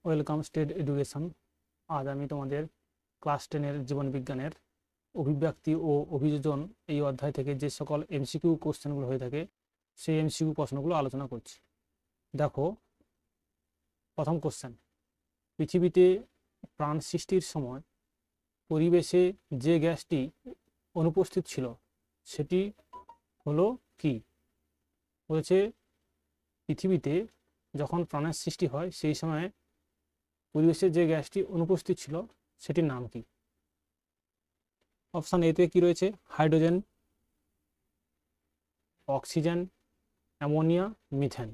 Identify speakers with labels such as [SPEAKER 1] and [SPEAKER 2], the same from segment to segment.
[SPEAKER 1] Welcome state education. আজ আমি তোমাদের ক্লাস 10-এর জীবন বিজ্ঞানের অভিব্যক্তি ও অভিযোজন এই অধ্যায় থেকে যে সকল এমসিকিউ কোশ্চেনগুলো হয়ে থাকে সেই এমসিকিউ প্রশ্নগুলো আলোচনা করছি। দেখো, প্রথম কোশ্চেন, পৃথিবীতে প্রাণ সৃষ্টির সময় পরিবেশে যে গ্যাসটি অনুপস্থিত ছিল সেটি হলো কি? বলেছে পৃথিবীতে যখন প্রাণের সৃষ্টি হয় সেই সময় পরিবেশে যে গ্যাসটি অনুপস্থিত ছিল সেটির নাম কি? অপশান এতে কি রয়েছে? Hydrogen, oxygen, ammonia, methane.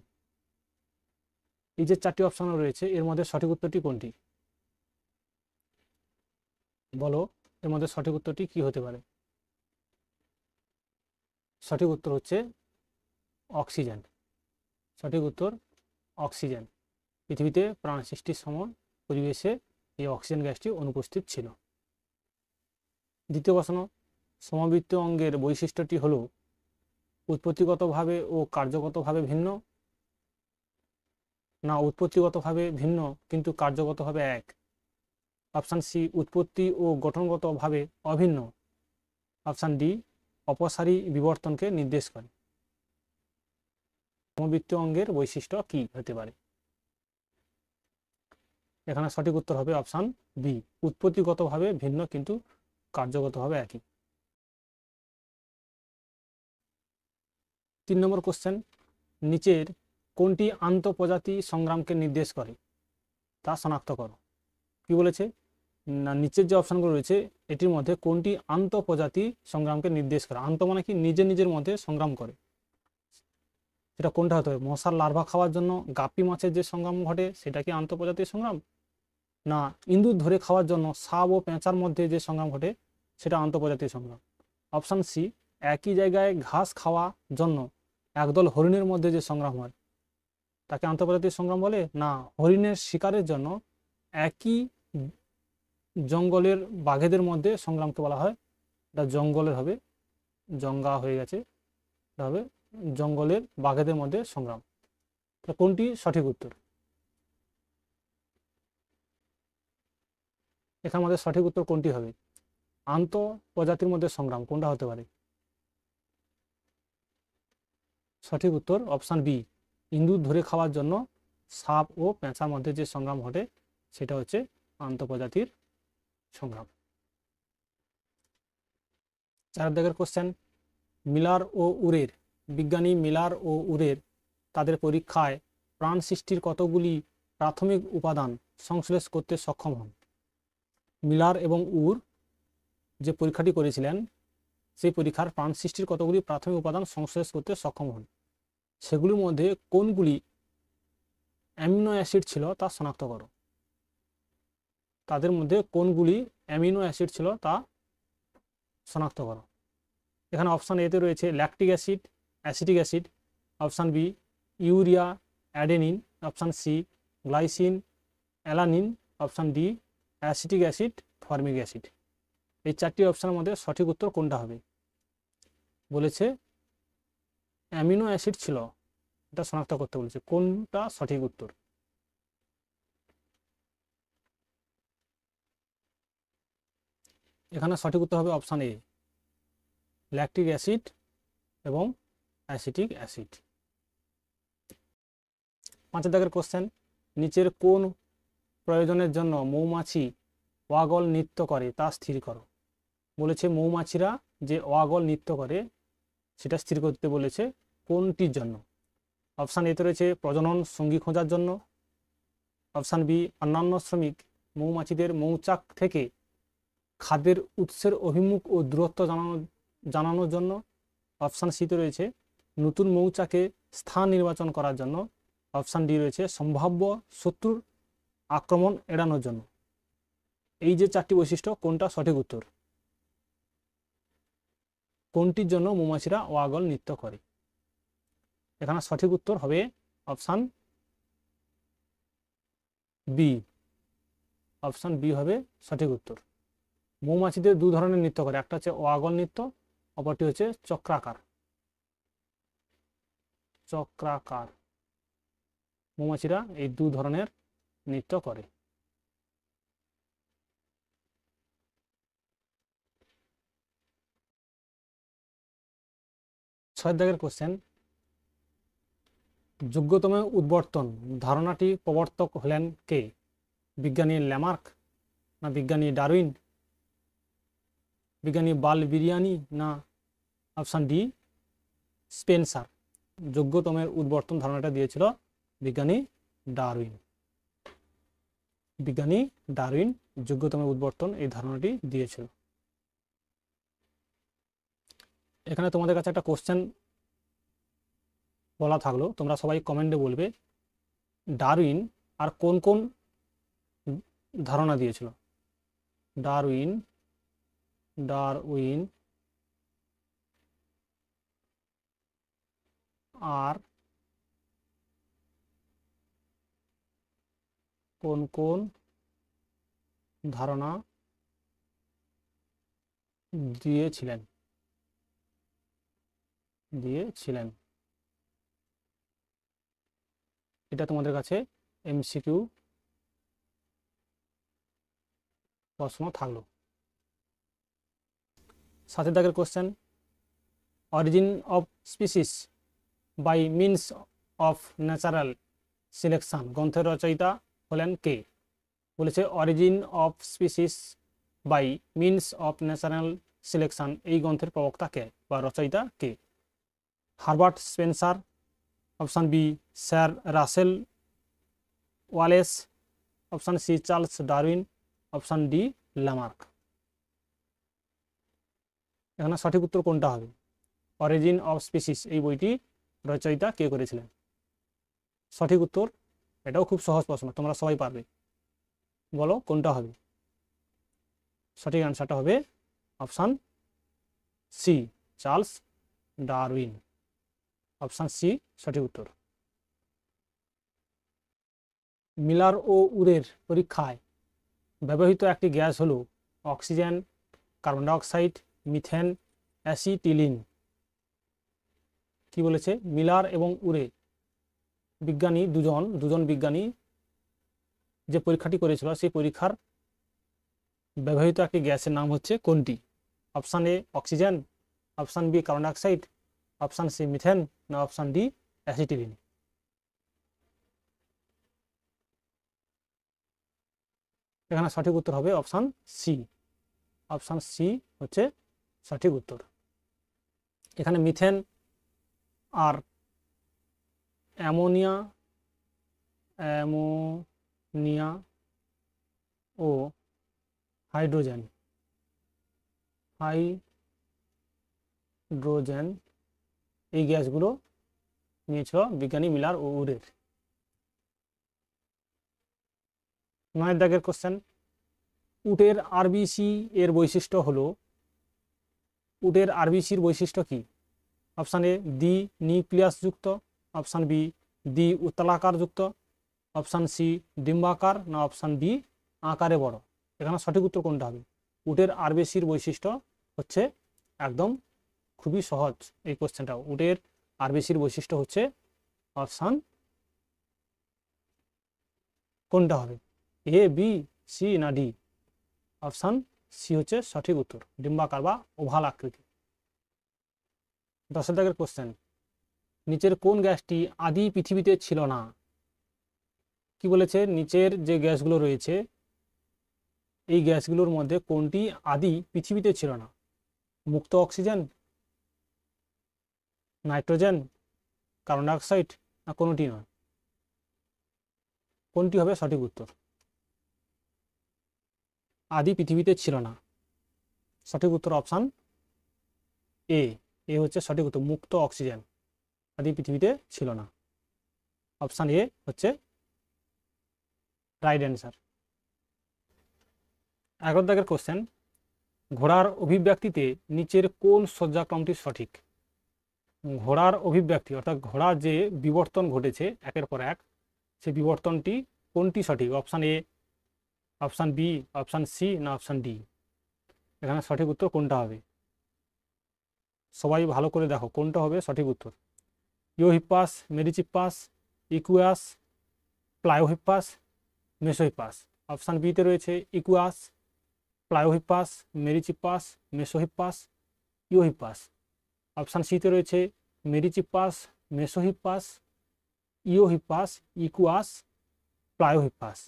[SPEAKER 1] এই যে চারটি অপশান রয়েছে এর মধ্যে সঠিক উত্তরটি কোনটি? বলো, এর মধ্যে সঠিক উত্তরটি কি হতে পারে? সঠিক উত্তর হচ্ছে অক্সিজেন। সঠিক উত্তর অক্সিজেন। পৃথিবীতে প্রাণ সৃষ্টির সময় পরিবেশে এই অক্সিজেন গ্যাসটি অনুপস্থিত ছিল। দ্বিতীয় প্রশ্ন, সমবৃত্ত অঙ্গের বৈশিষ্ট্যটি হল উৎপত্তিগতভাবে ও কার্যগতভাবে ভিন্ন, না উৎপত্তিগতভাবে ভিন্ন কিন্তু কার্যগতভাবে এক? অপশান সি, উৎপত্তি ও গঠনগতভাবে অভিন্ন। অপশান ডি, অপসারী বিবর্তনকে নির্দেশ করে। সমবৃত্ত অঙ্গের বৈশিষ্ট্য কি হতে পারে? এখানে সঠিক উত্তর হবে অপশান বি, উৎপত্তিগতভাবে ভিন্ন কিন্তু কার্যগতভাবে একই। 3 নম্বর কোশ্চেন, নিচের কোনটি আন্তঃপ্রজাতি সংগ্রামকে নির্দেশ করে তা শনাক্ত করো। কি বলেছে না, নিচের যে অপশানগুলো রয়েছে এটির মধ্যে কোনটি আন্তঃপ্রজাতি সংগ্রামকে নির্দেশ করে? আন্ত মানে কি? নিজের মধ্যে সংগ্রাম করে। সেটা কোনটা হতে হবে? মশার লার্ভা খাওয়ার জন্য গাপ্পি মাছের যে সংগ্রাম ঘটে সেটা কি আন্তঃপ্রজাতির সংগ্রাম, না ইঁদুর ধরে খাওয়ার জন্য সাপ ও পেঁচার মধ্যে যে সংগ্রাম ঘটে সেটা আন্তঃপ্রজাতির সংগ্রাম? অপশান সি, একই জায়গায় ঘাস খাওয়ার জন্য একদল হরিণের মধ্যে যে সংগ্রাম হয় তাকে আন্তঃপ্রজাতির সংগ্রাম বলে, না হরিণের শিকারের জন্য একই জঙ্গলের বাঘেদের মধ্যে সংগ্রামকে বলা হয়, এটা জঙ্গলের হবে, জঙ্গা হয়ে গেছে, এটা হবে জঙ্গলের বাঘেদের মধ্যে সংগ্রাম। কোনটি সঠিক উত্তর? এখানে আমাদের সঠিক উত্তর কোনটি হবে? আন্তঃপ্রজাতির মধ্যে সংগ্রাম কোনটা হতে পারে? সঠিক উত্তর অপশান বি, ইঁদুর ধরে খাওয়ার জন্য সাপ ও পেঁচার মধ্যে যে সংগ্রাম ঘটে সেটা হচ্ছে আন্তঃপ্রজাতির সংগ্রাম। 4 দাগের কোশ্চেন, মিলার ও উরের, বিজ্ঞানী মিলার ও উরের তাদের পরীক্ষায় প্রাণ সৃষ্টির কতগুলি প্রাথমিক উপাদান সংশ্লেষ করতে সক্ষম হন? মিলার এবং উর যে পরীক্ষাটি করেছিলেন সেই পরীক্ষার প্রাণ সৃষ্টির কতগুলি প্রাথমিক উপাদান সংশ্লেষ করতে সক্ষম হন, সেগুলির মধ্যে কোনগুলি অ্যামিনো অ্যাসিড ছিল তা শনাক্ত করো। তাদের মধ্যে কোনগুলি অ্যামিনো অ্যাসিড ছিল তা শনাক্ত করো। এখানে অপশান এতে রয়েছে lactic acid, acetic acid. Option B, urea, adenine. Option C, glycine, alanine. Option D, acetic acid, formic acid. এই 4টি অপশানের মধ্যে সঠিক উত্তর কোনটা হবে? বলেছে অ্যামিনো অ্যাসিড ছিল, এটা শনাক্ত করতে বলেছে। কোনটা সঠিক উত্তর? এখানে সঠিক উত্তর হবে অপশান এ, ল্যাকটিক অ্যাসিড এবং অ্যাসিটিক অ্যাসিড। 5 দাগের কোশ্চেন, নিচের কোন প্রয়োজনের জন্য মৌমাছি ওয়াগল নৃত্য করে তা স্থির করো। বলেছে মৌমাছিরা যে ওয়াগল নৃত্য করে সেটা স্থির করতে বলেছে, কোনটির জন্য? অপশান এতে রয়েছে প্রজনন সঙ্গী খোঁজার জন্য। অপশান বি, অন্যান্য শ্রমিক মৌমাছিদের মৌচাক থেকে খাদ্যের উৎসের অভিমুখ ও দূরত্ব জানানোর জন্য। অপশান সিতে রয়েছে নতুন মৌচাকে স্থান নির্বাচন করার জন্য। অপশান ডি রয়েছে সম্ভাব্য শত্রুর আক্রমণ এড়ানোর জন্য। এই যে 4টি বৈশিষ্ট্য কোনটা সঠিক উত্তর? কোনটির জন্য মৌমাছিরা ওয়াগল নৃত্য করে? এখানে সঠিক উত্তর হবে অপশান বি। অপশান বি হবে সঠিক উত্তর। মৌমাছিদের 2 ধরনের নৃত্য করে, একটা হচ্ছে ওয়াগল নৃত্য, অপরটি হচ্ছে চক্রাকার। চক্রাকার মৌমাছিরা এই 2 ধরনের নৃত্য করে। ছয় দাগের কোশ্চেন, যোগ্যতম উদ্বর্তন ধারণাটি প্রবর্তক হলেন কে? বিজ্ঞানী ল্যামার্ক না বিজ্ঞানী ডারউইন, বিজ্ঞানী বালবিরিয়ানি না অপশান ডি স্পেন্সার? যোগ্যতমের উদ্বর্তন ধারণাটা দিয়েছিল বিজ্ঞানী ডারউইন। বিজ্ঞানী ডারউইন যোগ্যতমের উদ্বর্তন এই ধারণাটি দিয়েছিল। এখানে তোমাদের কাছে একটা কোশ্চেন বলা থাকলো, তোমরা সবাই কমেন্টে বলবে ডারউইন আর কোন কোন ধারণা দিয়েছিল। ডারউইন ডারউইন আর কোন কোন ধারণা দিয়েছিলেন এটা তোমাদের কাছে এমসিকিউ প্রশ্ন থাকলো। 7 দাগের question, origin of species by means of natural selection গ্রন্থের রচয়িতা হলেন কে? বলেছে origin of species by means of natural selection এই গ্রন্থের প্রবক্তা কে বা রচয়িতা কে? Herbert Spencer, option B sir Russel Wallace, option C Charles Darwin, option D Lamarck? এখানে সঠিক উত্তর কোনটা হবে? অরিজিন অফ স্পিসিস এই বইটি রচয়িতা কে করেছিলেন? সঠিক উত্তর, এটাও খুব সহজ প্রশ্ন, তোমরা সবাই পারবে। বলো কোনটা হবে? সঠিক অ্যান্সারটা হবে option C Charles Darwin. Option C সঠিক উত্তর। মিলার ও উরের পরীক্ষায় ব্যবহৃত একটি গ্যাস হলো oxygen, carbon dioxide, methane, acetylene. কি বলেছে? মিলার এবং উরে বিজ্ঞানী দুজন বিজ্ঞানী যে পরীক্ষাটি করেছিল সেই পরীক্ষার ব্যবহৃত একটি গ্যাসের নাম হচ্ছে কোনটি? Option A oxygen, option B carbon dioxide, option C methane না অপশান ডি অ্যাসিটিলিন? এখানে সঠিক উত্তর হবে অপশান সি। অপশান সি হচ্ছে সঠিক উত্তর। এখানে মিথেন আর অ্যামোনিয়া ও হাইড্রোজেন এই গ্যাসগুলো নিয়েছিল বিজ্ঞানী মিলার ও উরের। 9 দাগের কোশ্চেন, উটের আরবিসি এর বৈশিষ্ট্য হলো, উটের আরবিসির বৈশিষ্ট্য কি? অপশান এ দ্বি নিউক্লিয়াস যুক্ত, অপশান বি দ্বি উত্তলাকার যুক্ত, অপশান সি ডিম্বাকার না অপশান বি আকারে বড়? এখানে সঠিক উত্তর কোনটা হবে? উটের আরবিসির বৈশিষ্ট্য হচ্ছে একদম খুবই সহজ এই কোশ্চেনটা। উটের আরবিসির বৈশিষ্ট্য হচ্ছে অপশান কোনটা হবে? এ বি সি না ডি? অপশান সি হচ্ছে সঠিক উত্তর, ডিম্বাকার বা ওভাল আকৃতি। 10 দাগের কোশ্চেন, নিচের কোন গ্যাসটি আদি পৃথিবীতে ছিল না? কি বলেছে? নিচের যে গ্যাসগুলো রয়েছে এই গ্যাসগুলোর মধ্যে কোনটি আদি পৃথিবীতে ছিল না? মুক্ত অক্সিজেন, নাইট্রোজেন, কার্বন ডাইঅক্সাইড না কোনোটি নয়? কোনটি হবে সঠিক উত্তর? আদি পৃথিবীতে ছিল না, সঠিক উত্তর অপশান এ হচ্ছে সঠিক উত্তর, মুক্ত অক্সিজেন আদি পৃথিবীতে ছিল না। অপশান এ হচ্ছে রাইট অ্যান্সার। 11 দাগের কোশ্চেন, ঘোড়ার অভিব্যক্তিতে নিচের কোন সজ্জাক্রমটি সঠিক? ঘোড়ার অভিব্যক্তি অর্থাৎ ঘোড়ার যে বিবর্তন ঘটেছে একের পর এক, সেই বিবর্তনটি কোনটি সঠিক? Option A, option B, option C না অপশান ডি? এখানে সঠিক উত্তর কোনটা হবে? সবাই ভালো করে দেখো কোনটা হবে সঠিক উত্তর। Eohippus, Merychippus, equals, প্লায়োহিপ্পাস মেসোহিপাস। অপশান বিতে রয়েছে ইকুয়াস, প্লায়োহিপাস, মেরিচিপাস, মেসোহিপাস, ইওহিপাস। অপশান সিতে রয়েছে মেরিচিপাস, মেসোহিপাস, ইওহিপাস, ইকুয়াস, প্লায়োহিপাস।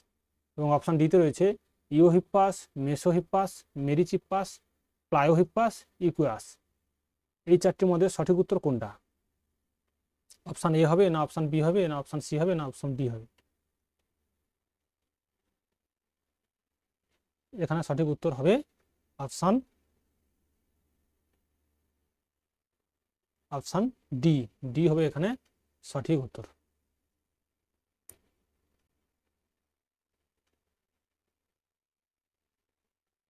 [SPEAKER 1] এবং অপশান ডিতে রয়েছে ইওহিপাস, মেসোহিপাস, মেরিচিপাস, প্লায়োহিপাস, ইকুয়াস। এই চারটির মধ্যে সঠিক উত্তর কোনটা? অপশান এ হবে, না অপশান বি হবে, না অপশান সি হবে, না অপশান ডি হবে? এখানে সঠিক উত্তর হবে অপশান ডি। ডি হবে এখানে সঠিক উত্তর।